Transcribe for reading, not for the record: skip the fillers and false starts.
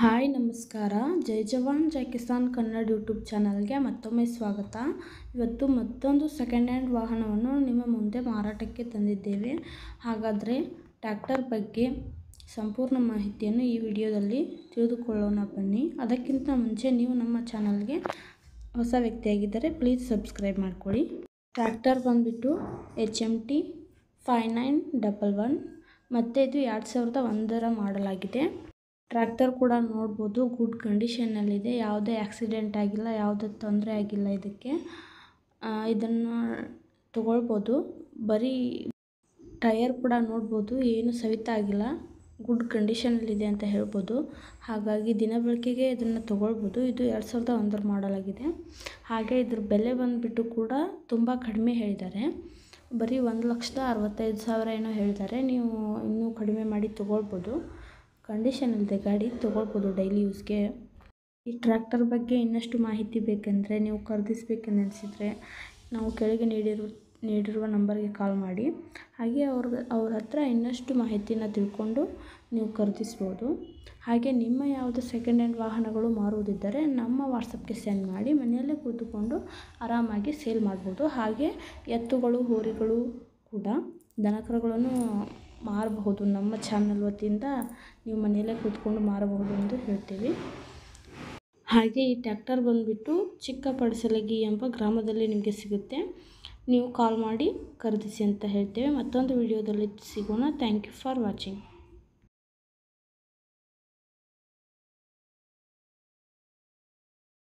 Hi ನಮಸ್ಕಾರ. ಜೈ ಜವಾನ್ ಜೈ Kisan Kannada YouTube ಚಾನಲ್ಗೆ ಮತ್ತೊಮ್ಮೆ ಸ್ವಾಗತ. ಇವತ್ತು ಮತ್ತೊಂದು ಸೆಕೆಂಡ್ ಹ್ಯಾಂಡ್ ವಾಹನವನ್ನು ನಿಮ್ಮ ಮುಂದೆ ಮಾರಾಟಕ್ಕೆ ತಂದಿದ್ದೇವೆ. ಹಾಗಾದರೆ ಟ್ರ್ಯಾಕ್ಟರ್ ಬಗ್ಗೆ ಸಂಪೂರ್ಣ ಮಾಹಿತಿಯನ್ನು ಈ ವಿಡಿಯೋದಲ್ಲಿ ತಿಳಿದುಕೊಳ್ಳೋಣ ಬನ್ನಿ. ಅದಕ್ಕಿಂತ ಮುಂಚೆ ನೀವು ನಮ್ಮ ಚಾನಲ್ಗೆ ಹೊಸ ವ್ಯಕ್ತಿಯಾಗಿದ್ದರೆ ಪ್ಲೀಸ್ ಸಬ್ಸ್ಕ್ರೈಬ್ ಮಾಡ್ಕೊಳ್ಳಿ. ಟ್ರ್ಯಾಕ್ಟರ್ ಬಂದುಬಿಟ್ಟು HMT 5911 ಮತ್ತು ಇದು 2001 ಮಾಡಲಾಗಿದೆ. ಟ್ರ್ಯಾಕ್ಟರ್ ಕೂಡ ನೋಡ್ಬೋದು, ಗುಡ್ ಕಂಡೀಷನ್ನಲ್ಲಿದೆ. ಯಾವುದೇ ಆಕ್ಸಿಡೆಂಟ್ ಆಗಿಲ್ಲ, ಯಾವುದೇ ತೊಂದರೆ ಆಗಿಲ್ಲ. ಇದನ್ನು ತಗೊಳ್ಬೋದು. ಬರೀ ಟಯರ್ ಕೂಡ ನೋಡ್ಬೋದು, ಏನು ಸವಿತಾ ಆಗಿಲ್ಲ, ಗುಡ್ ಕಂಡೀಷನಲ್ಲಿದೆ ಅಂತ ಹೇಳ್ಬೋದು. ಹಾಗಾಗಿ ದಿನ ಬಳಕೆಗೆ ಇದನ್ನು ತಗೊಳ್ಬೋದು. ಇದು 2001 ಮಾಡಲಾಗಿದೆ. ಹಾಗೆ ಇದ್ರ ಬೆಲೆ ಬಂದುಬಿಟ್ಟು ಕೂಡ ತುಂಬ ಕಡಿಮೆ ಹೇಳಿದ್ದಾರೆ. ಬರೀ 1,65,000 ಏನೋ ಹೇಳಿದ್ದಾರೆ. ನೀವು ಇನ್ನೂ ಕಡಿಮೆ ಮಾಡಿ ತಗೊಳ್ಬೋದು. ಕಂಡೀಷನಲ್ಲಿದೆ ಗಾಡಿ, ತೊಗೊಳ್ಬೋದು ಡೈಲಿ ಯೂಸ್ಗೆ. ಈ ಟ್ರ್ಯಾಕ್ಟರ್ ಬಗ್ಗೆ ಇನ್ನಷ್ಟು ಮಾಹಿತಿ ಬೇಕೆಂದರೆ, ನೀವು ಖರೀದಿಸಬೇಕೆಂದು ಅನಿಸಿದರೆ ನಾವು ಕೆಳಗೆ ನೀಡಿರುವ ನಂಬರ್ಗೆ ಕಾಲ್ ಮಾಡಿ. ಹಾಗೆ ಅವ್ರ ಹತ್ರ ಇನ್ನಷ್ಟು ಮಾಹಿತಿನ ತಿಳ್ಕೊಂಡು ನೀವು ಖರೀದಿಸ್ಬೋದು. ಹಾಗೆ ನಿಮ್ಮ ಯಾವುದೇ ಸೆಕೆಂಡ್ ಹ್ಯಾಂಡ್ ವಾಹನಗಳು ಮಾರುವುದಿದ್ದರೆ ನಮ್ಮ ವಾಟ್ಸಪ್ಗೆ ಸೆಂಡ್ ಮಾಡಿ. ಮನೆಯಲ್ಲೇ ಕೂತುಕೊಂಡು ಆರಾಮಾಗಿ ಸೇಲ್ ಮಾಡ್ಬೋದು. ಹಾಗೆ ಎತ್ತುಗಳು, ಹೋರಿಗಳು ಕೂಡ, ದನಕರುಗಳನ್ನು ಮಾರಬಹುದು. ನಮ್ಮ ಚಾನಲ್ ವತಿಯಿಂದ ನೀವು ಮನೆಯಲ್ಲೇ ಕೂತ್ಕೊಂಡು ಮಾರಬಹುದು ಎಂದು ಹೇಳ್ತೀವಿ. ಹಾಗೆ ಈ ಟ್ರ್ಯಾಕ್ಟರ್ ಬಂದುಬಿಟ್ಟು ಚಿಕ್ಕಪಡಸಲಗಿ ಎಂಬ ಗ್ರಾಮದಲ್ಲಿ ನಿಮಗೆ ಸಿಗುತ್ತೆ. ನೀವು ಕಾಲ್ ಮಾಡಿ ಖರೀದಿಸಿ ಅಂತ ಹೇಳ್ತೇವೆ. ಮತ್ತೊಂದು ವಿಡಿಯೋದಲ್ಲಿ ಸಿಗೋಣ. Thank you for watching.